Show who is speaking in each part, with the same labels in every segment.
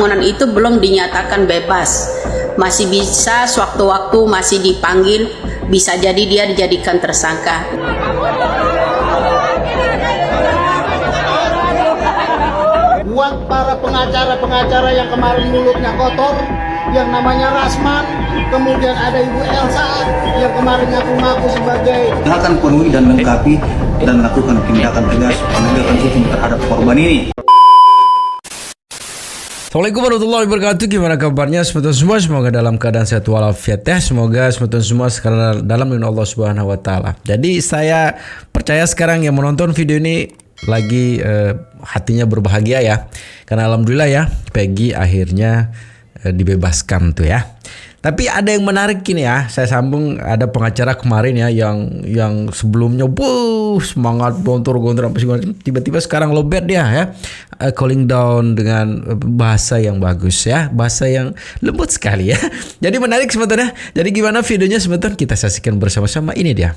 Speaker 1: Bangunan itu belum dinyatakan bebas, masih bisa sewaktu-waktu masih dipanggil, bisa jadi dia dijadikan tersangka.
Speaker 2: Buat para pengacara-pengacara yang kemarin mulutnya kotor, yang namanya Rasman, kemudian ada Ibu Elsa yang kemarin ngaku-ngaku sebagai
Speaker 3: akan penuhi dan lengkapi dan lakukan tindakan tegas penegakan hukum terhadap korban ini.
Speaker 4: Assalamualaikum warahmatullahi wabarakatuh. Gimana kabarnya semuanya semua? Semoga dalam keadaan sehat walafiat ya. Semoga semuanya semua sekarang dalam lindungan Allah Subhanahu wa taala. Jadi saya percaya sekarang yang menonton video ini lagi hatinya berbahagia ya. Karena alhamdulillah ya, Peggy akhirnya dibebaskan tuh ya. Tapi ada yang menarik gini ya, saya sambung ada pengacara kemarin ya yang sebelumnya semangat gontor-gontor apa segala, tiba-tiba sekarang lobet dia ya, calling down dengan bahasa yang bagus ya, bahasa yang lembut sekali ya. Jadi menarik sebetulnya. Jadi gimana videonya sebetulnya kita saksikan bersama-sama, ini dia.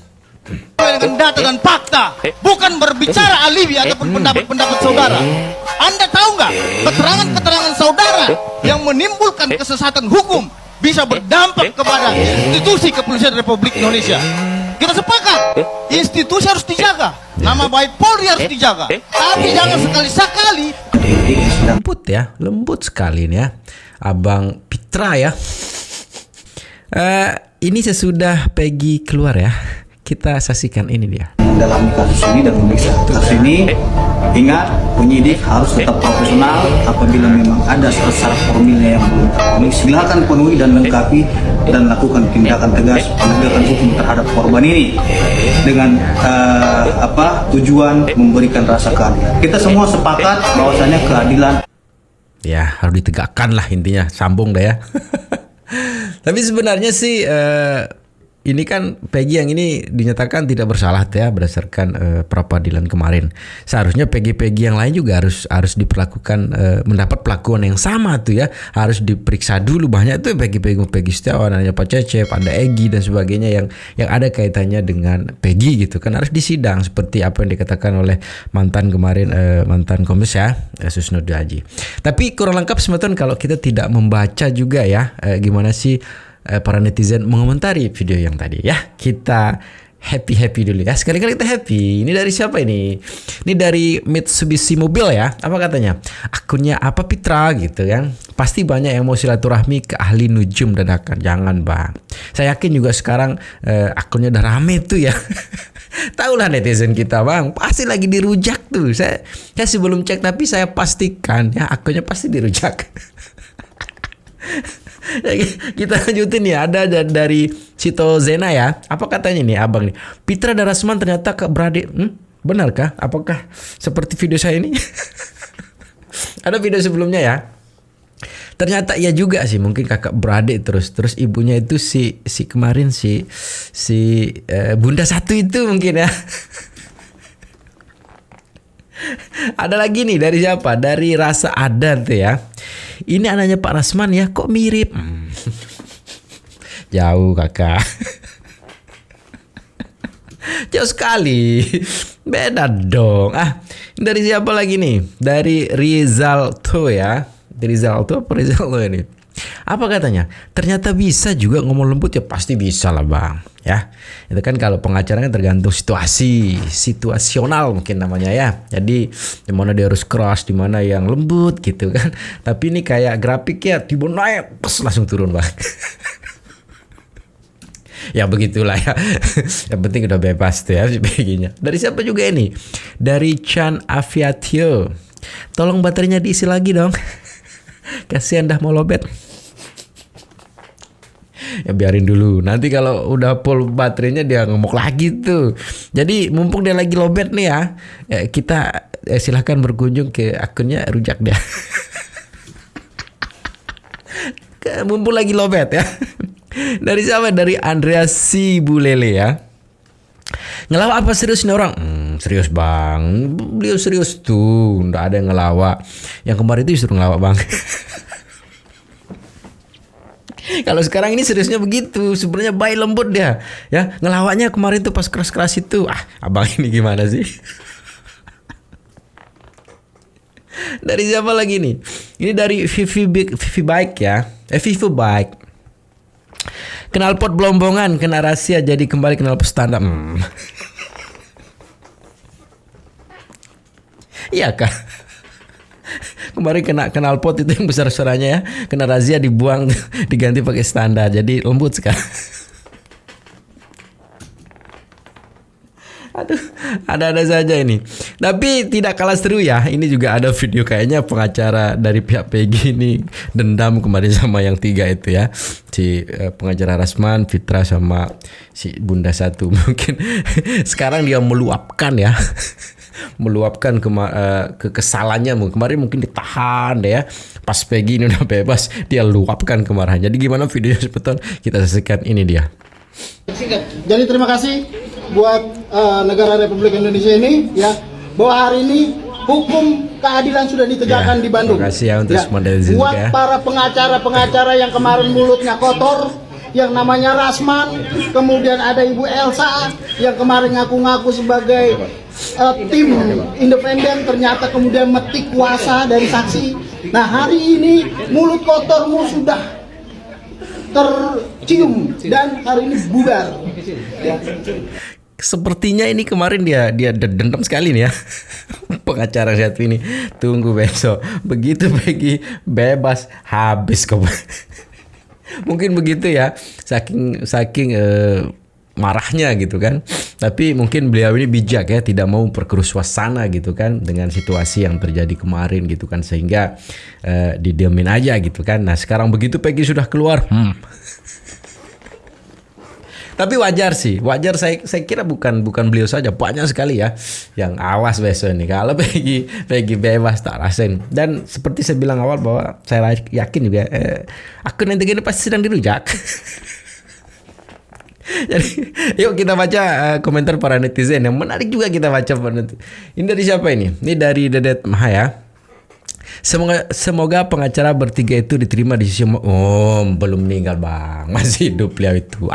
Speaker 2: dengan data dan fakta, bukan berbicara alibi ataupun pendapat-pendapat saudara. Anda tahu nggak keterangan-keterangan saudara yang menimbulkan kesesatan hukum bisa berdampak kepada institusi kepolisian Republik Indonesia. Kita sepakat, institusi harus dijaga, nama baik Polri harus dijaga, tapi jangan sekali-sekali.
Speaker 4: Lembut sekali nih ya, Abang Pitra ya. Ini sesudah Peggy keluar ya, kita saksikan ini dia.
Speaker 3: Dalam kasus ini dan memeriksa kasus ini, ingat penyidik harus tetap profesional. Apabila memang ada syarat formilnya yang belum terpenuhi, silakan penuhi dan lengkapi dan lakukan tindakan tegas penegakan hukum terhadap korban ini dengan tujuan memberikan rasa keadilan. Kita semua sepakat bahwasanya keadilan
Speaker 4: ya harus ditegakkan lah, intinya sambung dah ya. Tapi sebenarnya sih ini kan Peggy yang ini dinyatakan tidak bersalah ya berdasarkan pra-peradilan kemarin. Seharusnya Peggy yang lain juga harus diperlakukan mendapat perlakuan yang sama tuh ya. Harus diperiksa dulu, banyak tuh Peggy Setiawan, ada Pak Cecep, ada Egy dan sebagainya yang ada kaitannya dengan Peggy gitu kan, harus disidang seperti apa yang dikatakan oleh mantan kemarin mantan Kombes ya, Susno Daji. Tapi kurang lengkap sebetulnya kalau kita tidak membaca juga ya gimana sih para netizen mengomentari video yang tadi ya. Kita happy dulu ya. Sekali-kali kita happy. Ini dari siapa ini? Ini dari Mitsubishi Mobil ya. Apa katanya? Akunnya apa Pitra gitu kan. Pasti banyak yang mau silaturahmi ke ahli nujum dadakan. Jangan bang. Saya yakin juga sekarang akunnya udah rame tuh ya. Tahulah netizen kita bang, pasti lagi dirujak tuh. Saya sebelum cek tapi saya pastikan ya akunnya pasti dirujak. Ya, kita lanjutin ya, ada dari Sito Zena ya. Apa katanya nih abang nih? Pitra dan Rasman ternyata beradik. Benarkah? Apakah seperti video saya ini? Ada video sebelumnya ya. Ternyata iya juga sih, mungkin kakak beradik terus ibunya itu si kemarin si Bunda Satu itu mungkin ya. Ada lagi nih dari siapa? Dari Rasa Adan tuh ya. Ini anaknya Pak Rasman ya, kok mirip? Jauh kakak. Jauh sekali. Beda dong. Dari siapa lagi nih? Dari Rizalto ya. Rizalto apa Rizalto ini? Apa katanya? Ternyata bisa juga ngomong lembut, ya pasti bisa lah bang. Ya, itu kan kalau pengacaranya tergantung situasional mungkin namanya ya. Jadi di mana dia harus keras, di mana yang lembut gitu kan. Tapi ini kayak grafiknya tiba naik, langsung turun bang. Ya begitulah ya. Yang penting udah bebas tuh ya sebagainya. Dari siapa juga ini? Dari Chan Aviatio. Tolong baterainya diisi lagi dong. Kasihan dah mau lobet. Ya biarin dulu, nanti kalau udah full baterainya dia ngemuk lagi tuh. Jadi mumpung dia lagi lobet nih ya, kita silahkan berkunjung ke akunnya, rujak dia. Mumpung lagi lobet ya. Dari siapa? Dari Andrea Sibulele ya. Ngelawak apa serius nih orang? Serius bang, beliau serius tuh, nggak ada yang ngelawak. Yang kemarin itu disuruh ngelawak bang. Kalau sekarang ini seriusnya begitu, sebenarnya baik lembut dia. Ya, ngelawaknya kemarin tuh pas keras-keras itu. Abang ini gimana sih? Dari siapa lagi nih? Ini dari Vivi Bike ya. Vivo Bike. Knalpot belombongan, kena rahasia jadi kembali knalpot standar. Iya kah? Kemarin kena knalpot itu yang besar suaranya ya, kena razia dibuang, diganti pakai standar, jadi lembut sekarang. Aduh, ada-ada saja ini. Tapi tidak kalah seru ya. Ini juga ada video kayaknya pengacara dari pihak Peggy ini dendam kemarin sama yang 3 itu ya. Si pengacara Rasman, Fitra sama si Bunda Satu. Mungkin sekarang dia meluapkan ya. Meluapkan kekesalannya. Kemarin mungkin ditahan deh ya. Pas Peggy ini udah bebas, dia luapkan kemarahan. Jadi gimana videonya sebetulnya? Kita saksikan, ini dia.
Speaker 5: Jadi terima kasih buat negara Republik Indonesia ini ya, bahwa hari ini hukum keadilan sudah ditegakkan
Speaker 4: Ya,
Speaker 5: di Bandung.
Speaker 4: terima kasih ya untuk semua netizen
Speaker 5: Buat
Speaker 4: juga ya.
Speaker 5: para pengacara-pengacara yang kemarin mulutnya kotor, yang namanya Rasman, kemudian ada Ibu Elsa yang kemarin ngaku-ngaku sebagai tim independen, ternyata kemudian metik kuasa dari saksi. Nah, hari ini mulut kotormu sudah tercium dan hari ini bubar. Ya.
Speaker 4: Sepertinya ini kemarin dia dendam sekali nih ya. Pengacara satu ini. Tunggu besok. Begitu Peggy bebas, habis kok. Mungkin begitu ya. Saking marahnya gitu kan. Tapi mungkin beliau ini bijak ya, tidak mau memperkeruh suasana gitu kan dengan situasi yang terjadi kemarin gitu kan, sehingga didiamin aja gitu kan. Nah, sekarang begitu Peggy sudah keluar. Tapi wajar sih, wajar, saya kira bukan beliau saja, banyak sekali ya yang awas besok ini kalau Peggy bebas tak rasain. Dan seperti saya bilang awal bahwa saya yakin juga akun NTG ini pasti sedang dirujak. Jadi yuk kita baca komentar para netizen yang menarik juga, kita baca. Ini dari siapa ini? Ini dari Dedet Mahaya. Semoga pengacara bertiga itu diterima di sisi. Oh, belum meninggal bang, masih hidup beliau itu.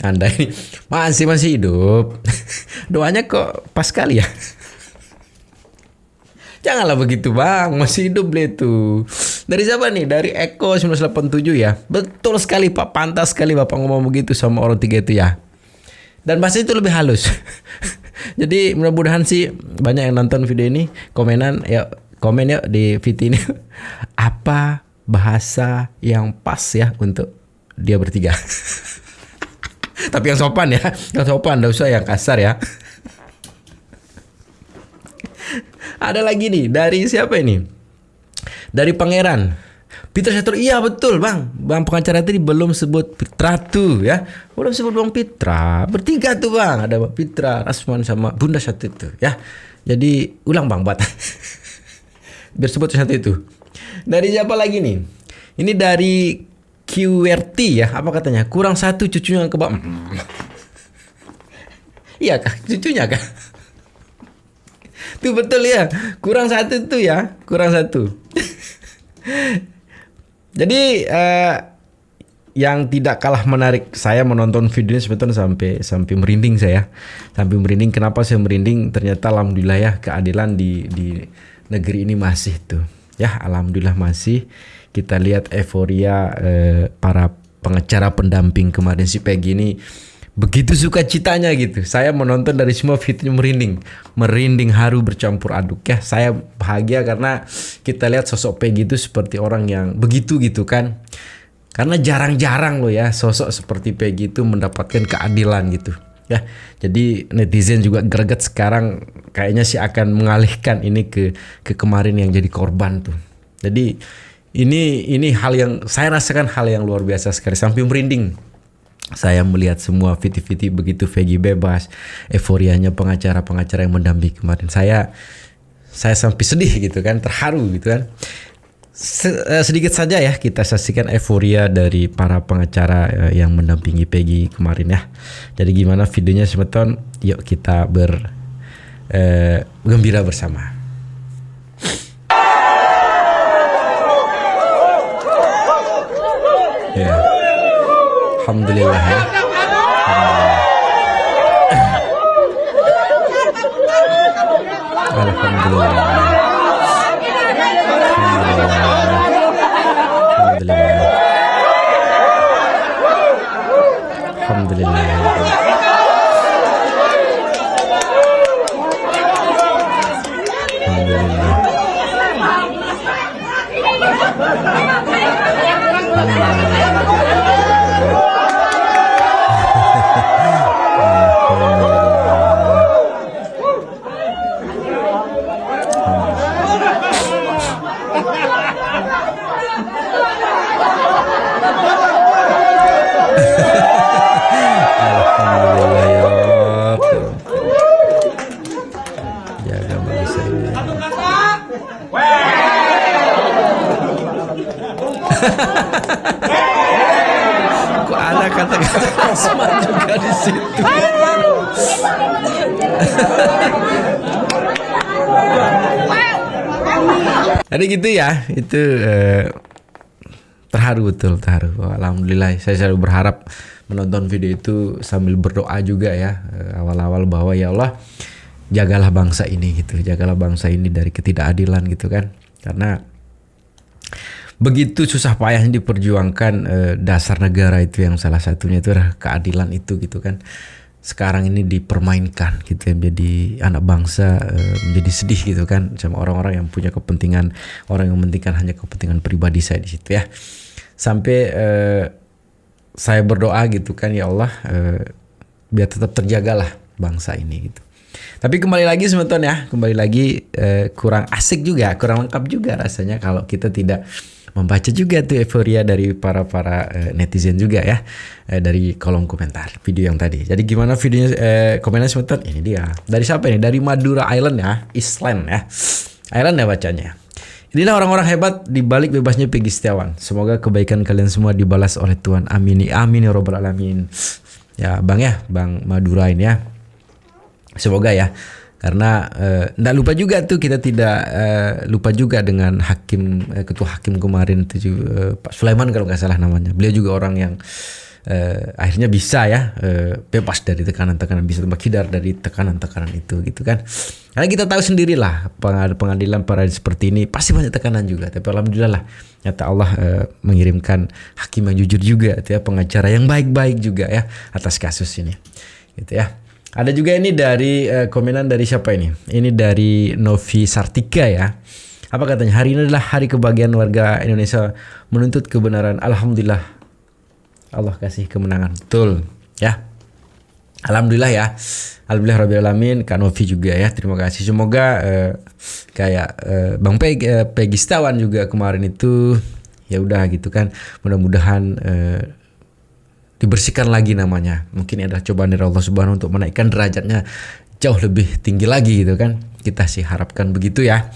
Speaker 4: Anda ini masih hidup. Doanya kok pas kali ya. Janganlah begitu bang, masih hidup beliau itu. Dari siapa nih? Dari Eko 1987 ya. Betul sekali Pak, pantas sekali Bapak ngomong begitu sama orang 3 itu ya. Dan bahasa itu lebih halus. Jadi mudah-mudahan sih banyak yang nonton video ini. Komen ya di video ini. Apa bahasa yang pas ya untuk dia bertiga. Tapi yang sopan ya. Yang sopan, enggak usah yang kasar ya. Ada lagi nih, dari siapa ini? Dari Pangeran Peter Syatur. Iya betul bang pengacara tadi belum sebut Pitra tuh ya. Belum sebut Bang Pitra. Bertiga tuh bang, ada Bang Pitra, Rasman sama Bunda Syatur tuh ya. Jadi ulang bang buat biar sebut satu itu. Dari siapa lagi nih? Ini dari QWRT ya. Apa katanya? Kurang satu cucunya ke bang. Iya kah? Cucunya kah? Tuh betul ya. Kurang satu tuh ya. Kurang satu. Jadi yang tidak kalah menarik, saya menonton video ini sebetulnya sampai merinding saya. Sampai merinding. Kenapa saya merinding? Ternyata alhamdulillah ya, keadilan di negeri ini masih tuh. Ya, alhamdulillah masih. Kita lihat euforia para pengacara pendamping kemarin si Peggy ini begitu suka citanya gitu. Saya menonton dari semua videonya merinding haru bercampur aduk ya. Saya bahagia karena kita lihat sosok Peggy itu seperti orang yang begitu gitu kan. Karena jarang-jarang loh ya sosok seperti Peggy itu mendapatkan keadilan gitu ya. Jadi netizen juga greget sekarang, kayaknya sih akan mengalihkan ini ke kemarin yang jadi korban tuh. Jadi ini hal yang saya rasakan, hal yang luar biasa sekali, sampai merinding. Saya melihat semua video-video begitu Peggy bebas, euforianya pengacara-pengacara yang mendampingi kemarin. Saya sampai sedih gitu kan, terharu gitu kan. Sedikit saja ya kita saksikan euforia dari para pengacara yang mendampingi Peggy kemarin ya. Jadi gimana videonya sebetulnya? Yuk kita gembira bersama. Ya. Alhamdulillah ya. Alhamdulillah. Alhamdulillah. Alhamdulillah ya Rabb. Jaga bangsa ini. Kok ada kata-kata Rasman juga di situ? Jadi gitu ya, itu terharu betul, terharu. Alhamdulillah, saya selalu berharap menonton video itu sambil berdoa juga ya, awal-awal bahwa ya Allah jagalah bangsa ini gitu, jagalah bangsa ini dari ketidakadilan gitu kan, karena begitu susah payahnya diperjuangkan dasar negara itu, yang salah satunya itu adalah keadilan itu gitu kan. Sekarang ini dipermainkan gitu ya, menjadi anak bangsa menjadi sedih gitu kan sama orang-orang yang punya kepentingan, orang yang mementingkan hanya kepentingan pribadi saya di situ ya. Sampai saya berdoa gitu kan, ya Allah biar tetap terjagalah bangsa ini gitu. Tapi kembali lagi teman-teman ya, kembali lagi kurang asik juga, kurang lengkap juga rasanya kalau kita tidak membaca juga tuh euforia dari para netizen juga ya, dari kolom komentar video yang tadi. Jadi gimana videonya, komennya sebentar. Ini dia. Dari siapa ini? Dari Madura Island ya, Island ya. Island ya bacanya. Inilah orang-orang hebat di balik bebasnya Peggy Setiawan. Semoga kebaikan kalian semua dibalas oleh Tuhan. Amin. Amin ya robbal alamin. Ya, Bang Madura ini ya. Semoga ya. Karena tidak lupa juga tuh, kita tidak lupa juga dengan ketua hakim kemarin itu Pak Sulaiman kalau nggak salah namanya. Beliau juga orang yang akhirnya bisa ya bebas dari tekanan-tekanan, bisa terhindar dari tekanan-tekanan itu gitu kan. Karena kita tahu sendirilah pengadilan para seperti ini pasti banyak tekanan juga. Tapi alhamdulillah lah, nyata Allah mengirimkan hakim yang jujur juga, gitu ya, pengacara yang baik-baik juga ya atas kasus ini, gitu ya. Ada juga ini dari komenan dari siapa ini? Ini dari Novi Sartika ya. Apa katanya? Hari ini adalah hari kebahagiaan warga Indonesia menuntut kebenaran. Alhamdulillah, Allah kasih kemenangan. Betul ya. Alhamdulillah ya. Alhamdulillah rabbil alamin. Kak Novi juga ya. Terima kasih. Semoga kayak Bang Peggy Setiawan juga kemarin itu ya udah gitu kan. Mudah-mudahan dibersihkan lagi namanya. Mungkin ada cobaan dari Allah Subhanahu untuk menaikkan derajatnya jauh lebih tinggi lagi gitu kan. Kita sih harapkan begitu ya.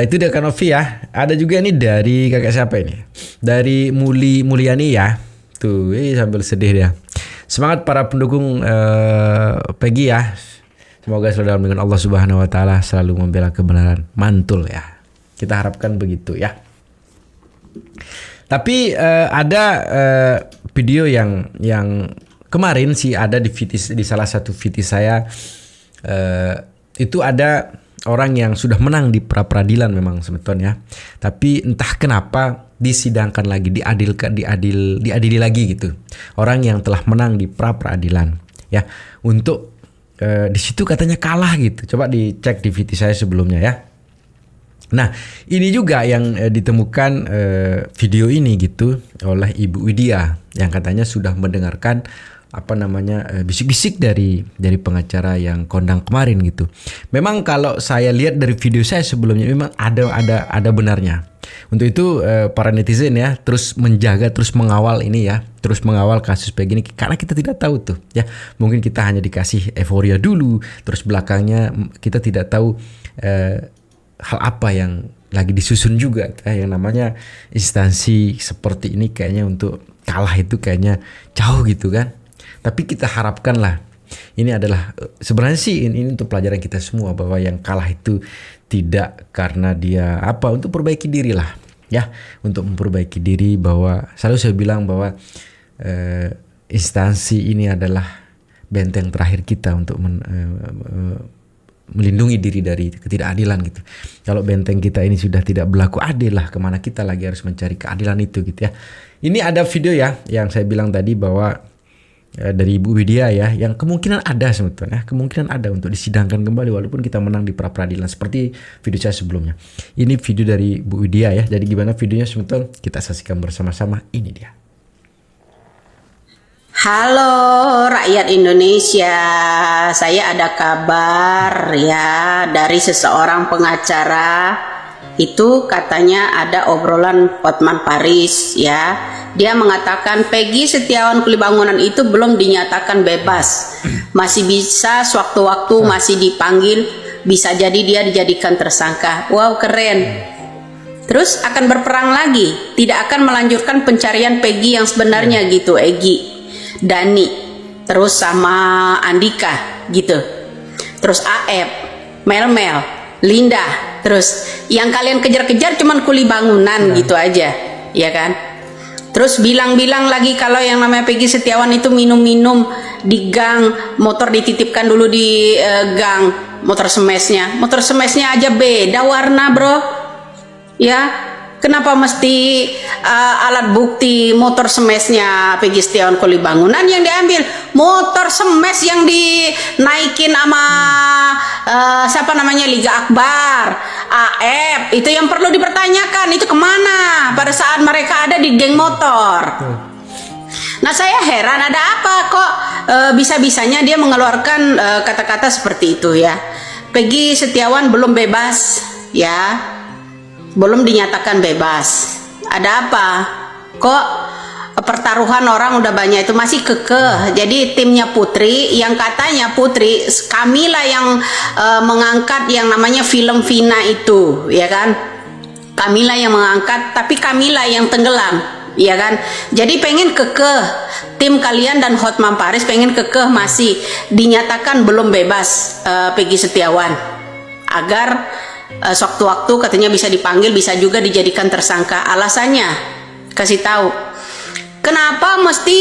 Speaker 4: Itu dia Kanovi ya. Ada juga nih dari kakak siapa ini? Dari Mulyani ya. Tuh, sambil sedih dia. Semangat para pendukung Peggy ya. Semoga selalu dalam lindungan Allah Subhanahu wa taala, selalu membela kebenaran. Mantul ya. Kita harapkan begitu ya. Tapi ada video yang kemarin sih ada di salah satu VT saya, itu ada orang yang sudah menang di pra-peradilan memang sebetulnya, tapi entah kenapa disidangkan lagi, diadili lagi gitu. Orang yang telah menang di pra-peradilan ya, untuk di situ katanya kalah gitu. Coba dicek di VT saya sebelumnya ya. Nah, ini juga yang ditemukan video ini gitu oleh Ibu Widya yang katanya sudah mendengarkan bisik-bisik dari pengacara yang kondang kemarin gitu. Memang kalau saya lihat dari video saya sebelumnya memang ada benarnya. Untuk itu para netizen ya terus menjaga, terus mengawal ini ya, terus mengawal kasus begini karena kita tidak tahu tuh ya. Mungkin kita hanya dikasih euforia dulu, terus belakangnya kita tidak tahu hal apa yang lagi disusun juga yang namanya instansi seperti ini kayaknya untuk kalah itu kayaknya jauh gitu kan. Tapi kita harapkanlah ini adalah sebenarnya sih ini untuk pelajaran kita semua bahwa yang kalah itu tidak karena dia untuk perbaiki diri lah ya, untuk memperbaiki diri, bahwa selalu saya bilang bahwa instansi ini adalah benteng terakhir kita untuk melindungi diri dari ketidakadilan gitu. Kalau benteng kita ini sudah tidak berlaku adil lah, kemana kita lagi harus mencari keadilan itu gitu ya. Ini ada video ya yang saya bilang tadi bahwa dari Ibu Widya ya, yang kemungkinan ada sebetulnya, kemungkinan ada untuk disidangkan kembali walaupun kita menang di pra peradilan seperti video saya sebelumnya. Ini video dari Bu Widya ya. Jadi gimana videonya sebetulnya kita saksikan bersama-sama. Ini dia.
Speaker 1: Halo rakyat Indonesia, saya ada kabar ya dari seseorang pengacara. Itu katanya ada obrolan Hotman Paris ya. Dia mengatakan Peggy Setiawan Kulibangunan itu belum dinyatakan bebas. Masih bisa sewaktu-waktu masih dipanggil, bisa jadi dia dijadikan tersangka. Wow, keren. Terus akan berperang lagi, tidak akan melanjutkan pencarian Peggy yang sebenarnya gitu, Egy, Dani, terus sama Andika gitu, terus Aep, Mel, Linda, terus yang kalian kejar-kejar cuman Kulibangunan gitu aja, ya kan? Terus bilang-bilang lagi kalau yang namanya Peggy Setiawan itu minum-minum di gang, motor dititipkan dulu di gang, motor semesnya aja beda warna bro, ya. Kenapa mesti alat bukti motor semesnya Peggy Setiawan Kulibangunan yang diambil? Motor semes yang dinaikin sama siapa namanya Liga Akbar, AF, itu yang perlu dipertanyakan. Itu kemana pada saat mereka ada di geng motor? Nah saya heran ada apa kok bisa-bisanya dia mengeluarkan kata-kata seperti itu ya. Peggy Setiawan belum bebas ya. Belum dinyatakan bebas. Ada apa? Kok pertaruhan orang udah banyak itu masih kekeh. Jadi timnya Putri yang katanya Putri Kamila yang mengangkat yang namanya film Vina itu, ya kan? Kamila yang mengangkat, tapi Kamila yang tenggelam, ya kan? Jadi pengen kekeh tim kalian dan Hotman Paris pengen kekeh masih dinyatakan belum bebas Peggy Setiawan agar sewaktu-waktu katanya bisa dipanggil, bisa juga dijadikan tersangka. Alasannya kasih tahu kenapa mesti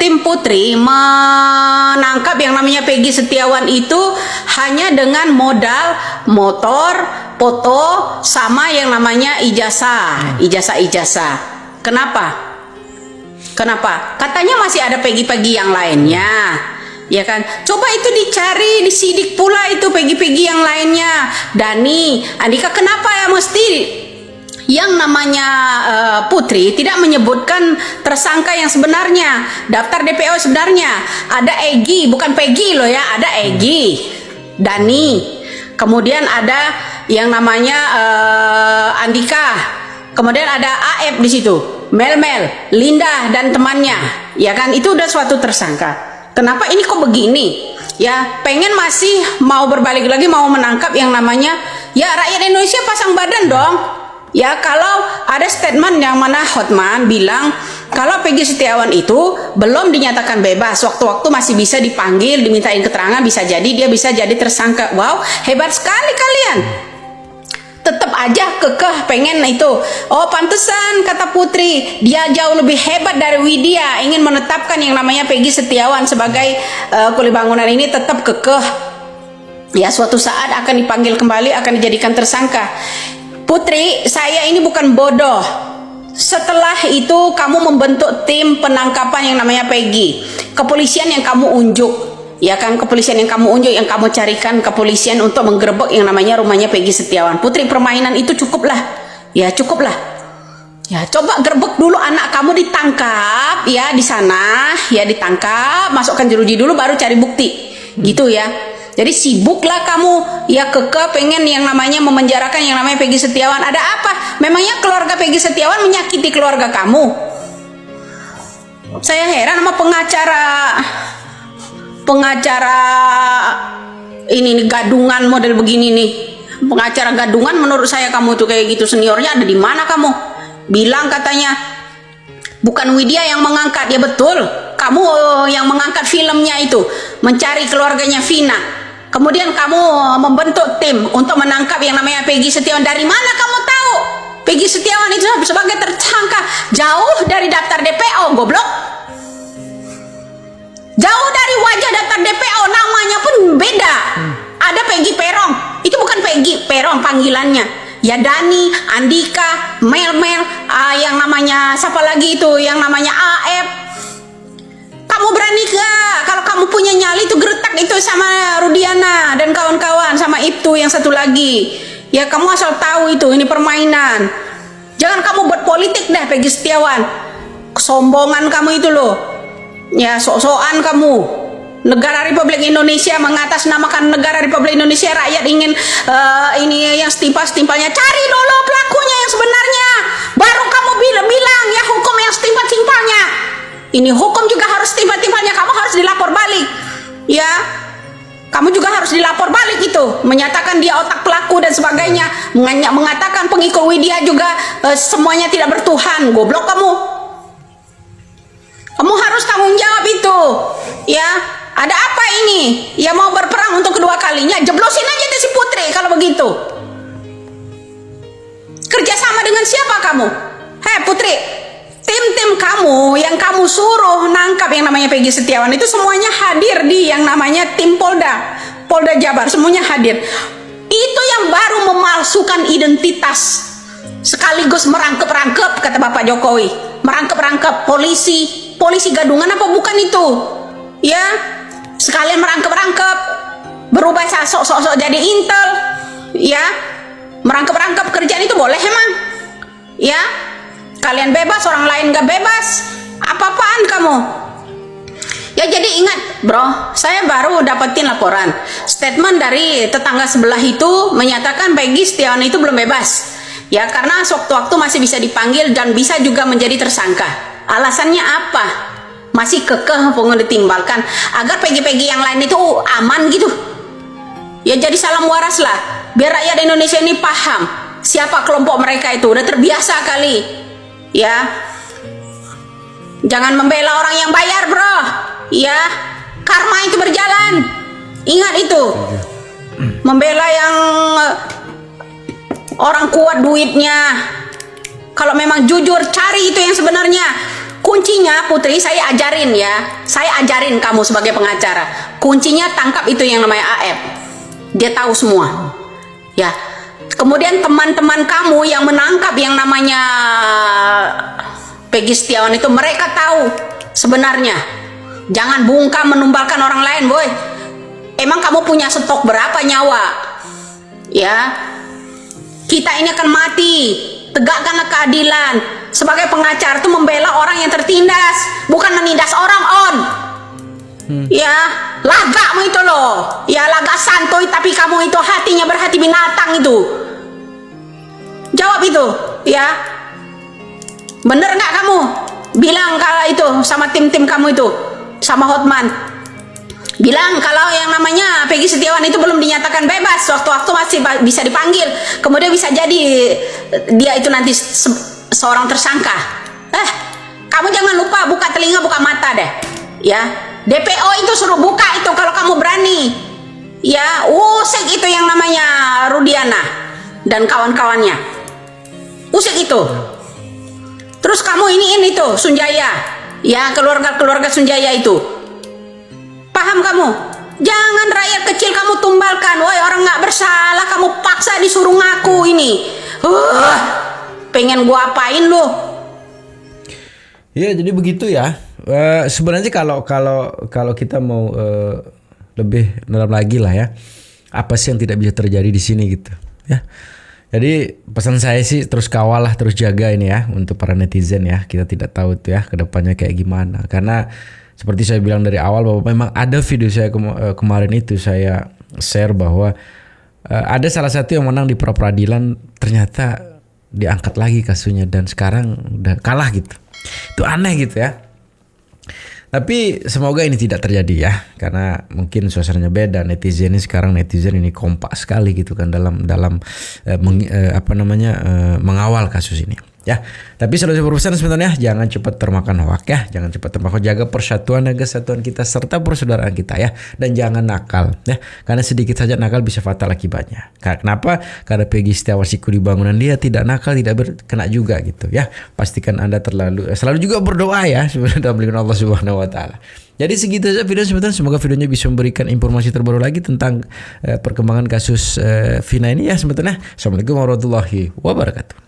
Speaker 1: tim Putri menangkap yang namanya Peggy Setiawan itu hanya dengan modal motor, foto, sama yang namanya ijazah. Kenapa? Katanya masih ada Peggy yang lainnya, ya kan? Coba itu dicari, disidik pula itu Peggy yang lainnya. Dani, Andika, kenapa ya mesti yang namanya Putri tidak menyebutkan tersangka yang sebenarnya, daftar DPO sebenarnya? Ada Egy, bukan Peggy loh ya, ada Egy, Dani, kemudian ada yang namanya Andika, kemudian ada Aep di situ, Mel, Linda dan temannya, ya kan? Itu udah suatu tersangka. Kenapa ini kok begini? Ya, pengen masih mau berbalik lagi, mau menangkap yang namanya, ya rakyat Indonesia pasang badan dong. Ya, kalau ada statement yang mana Hotman bilang kalau Peggy Setiawan itu belum dinyatakan bebas, waktu-waktu masih bisa dipanggil, dimintain keterangan, bisa jadi dia bisa jadi tersangka. Wow, hebat sekali kalian. Tetap aja kekeh pengen itu. Oh pantesan kata Putri, dia jauh lebih hebat dari Widya, ingin menetapkan yang namanya Peggy Setiawan sebagai Kulibangunan ini tetap kekeh. Ya suatu saat akan dipanggil kembali, akan dijadikan tersangka. Putri, saya ini bukan bodoh. Setelah itu kamu membentuk tim penangkapan yang namanya Peggy. Kepolisian yang kamu unjuk, ya kan, kepolisian yang kamu unjuk, yang kamu carikan kepolisian untuk menggerebek yang namanya rumahnya Peggy Setiawan. Putri, permainan itu cukuplah. Ya cukuplah. Ya coba gerebek dulu anak kamu, ditangkap ya di sana, ya ditangkap, masukkan jeruji dulu baru cari bukti. Gitu ya. Jadi sibuklah kamu ya kekeh pengen yang namanya memenjarakan yang namanya Peggy Setiawan. Ada apa? Memangnya keluarga Peggy Setiawan menyakiti keluarga kamu? Saya heran sama pengacara ini nih, gadungan model begini nih. Pengacara gadungan menurut saya kamu tuh kayak gitu, seniornya ada di mana kamu? Bilang katanya bukan Widya yang mengangkat. Ya betul, kamu yang mengangkat filmnya itu, mencari keluarganya Vina. Kemudian kamu membentuk tim untuk menangkap yang namanya Peggy Setiawan. Dari mana kamu tahu Peggy Setiawan itu sebagai tersangka? Jauh dari daftar DPO, goblok. Jauh dari wajah daftar DPO, namanya pun beda. Ada Peggy Perong. Itu bukan Peggy Perong panggilannya. Ya Dani, Andika, Mel, yang namanya siapa lagi itu, yang namanya Aep. Kamu berani gak kalau kamu punya nyali itu geretak itu sama Rudiana dan kawan-kawan, sama itu yang satu lagi. Ya kamu asal tahu itu, ini permainan. Jangan kamu buat politik deh Peggy Setiawan. Kesombongan kamu itu loh. Ya sok-sokan kamu. Negara Republik Indonesia, mengatasnamakan negara Republik Indonesia, rakyat ingin ini yang setimpal-setimpalnya. Cari dulu pelakunya yang sebenarnya, baru kamu bilang ya hukum yang setimpal-timpalnya. Ini hukum juga harus setimpal-timpalnya, kamu harus dilapor balik. Ya, kamu juga harus dilapor balik itu, menyatakan dia otak pelaku dan sebagainya, mengatakan pengikut Widya juga semuanya tidak bertuhan. Goblok kamu. Kamu harus tanggung jawab itu. Ya, ada apa ini? Ya mau berperang untuk kedua kalinya, jeblosin aja deh si Putri kalau begitu. Kerjasama dengan siapa kamu? Hei Putri, tim-tim kamu yang kamu suruh nangkap yang namanya Peggy Setiawan itu semuanya hadir di yang namanya tim Polda Jabar, semuanya hadir. Itu yang baru memalsukan identitas sekaligus merangkep-rangkep, kata Bapak Jokowi, merangkep-rangkep polisi gadungan apa bukan itu? Ya, sekalian merangkep-rangkep, berubah sok-sok jadi intel. Ya, merangkep-rangkep kerjaan itu boleh emang? Ya, kalian bebas, orang lain gak bebas. Apa-apaan kamu? Ya jadi ingat bro, saya baru dapetin laporan statement dari tetangga sebelah itu menyatakan Peggy Setiawan itu belum bebas. Ya karena sewaktu-waktu masih bisa dipanggil dan bisa juga menjadi tersangka. Alasannya apa? Masih kekeh pengen ditimbalkan agar Peggy-Peggy yang lain itu aman gitu. Ya jadi salam waras lah, biar rakyat Indonesia ini paham siapa kelompok mereka itu. Udah terbiasa kali. Ya, jangan membela orang yang bayar bro. Ya, karma itu berjalan. Ingat itu. Membela yang orang kuat duitnya. Kalau memang jujur, cari itu yang sebenarnya. Kuncinya Putri saya ajarin ya. Saya ajarin kamu sebagai pengacara. Kuncinya tangkap itu yang namanya AF. Dia tahu semua. Ya. Kemudian teman-teman kamu yang menangkap yang namanya Peggy Setiawan itu, mereka tahu sebenarnya. Jangan bungkam menumbalkan orang lain, boy. Emang kamu punya stok berapa nyawa? Ya. Kita ini akan mati. Tegakkanlah keadilan. Sebagai pengacara itu membela orang yang tertindas, bukan menindas orang on. Ya, lagamu itu loh. Ya, laga santuy tapi kamu itu hatinya berhati binatang itu. Jawab itu, ya. Bener nggak kamu? Bilang kalau itu sama tim-tim kamu itu, sama Hotman. Bilang kalau yang namanya Peggy Setiawan itu belum dinyatakan bebas, waktu-waktu masih bisa dipanggil, kemudian bisa jadi dia itu nanti seorang tersangka. Kamu jangan lupa buka telinga, buka mata deh. Ya, DPO itu suruh buka itu kalau kamu berani. Ya, usik itu yang namanya Rudiana dan kawan-kawannya. Usik itu. Terus kamu ini tuh Sunjaya. Ya, keluarga-keluarga Sunjaya itu. Paham kamu? Jangan rakyat kecil kamu tumbalkan. Woi, orang nggak bersalah kamu paksa disuruh ngaku ini. Pengen gua apain lu?
Speaker 4: Ya, jadi begitu ya. Sebenarnya kalau kita mau lebih dalam lagi lah ya, apa sih yang tidak bisa terjadi di sini gitu ya. Jadi pesan saya sih terus kawal lah, terus jaga ini ya untuk para netizen ya. Kita tidak tahu tuh ya kedepannya kayak gimana. Karena seperti saya bilang dari awal bahwa memang ada video saya kemarin itu saya share bahwa ada salah satu yang menang di pra peradilan, ternyata diangkat lagi kasusnya dan sekarang udah kalah gitu. Itu aneh gitu ya. Tapi semoga ini tidak terjadi ya, karena mungkin suasananya beda. Netizen ini kompak sekali gitu kan dalam mengawal kasus ini. ya. Tapi selalu berpesan sebenarnya jangan cepat termakan hoak ya, jangan cepat termakan, jaga persatuan dan kesatuan kita serta persaudaraan kita ya, dan jangan nakal ya, karena sedikit saja nakal bisa fatal akibatnya. Kenapa? Karena Peggy Setiawan Siku di bangunan dia tidak nakal, tidak kena juga gitu ya. Pastikan Anda selalu juga berdoa ya sebenarnya dalam lindungan Allah Subhanahu wa taala. Jadi segitu saja video sebentar, semoga videonya bisa memberikan informasi terbaru lagi tentang perkembangan kasus Vina ini ya sebetulnya. Assalamualaikum warahmatullahi wabarakatuh.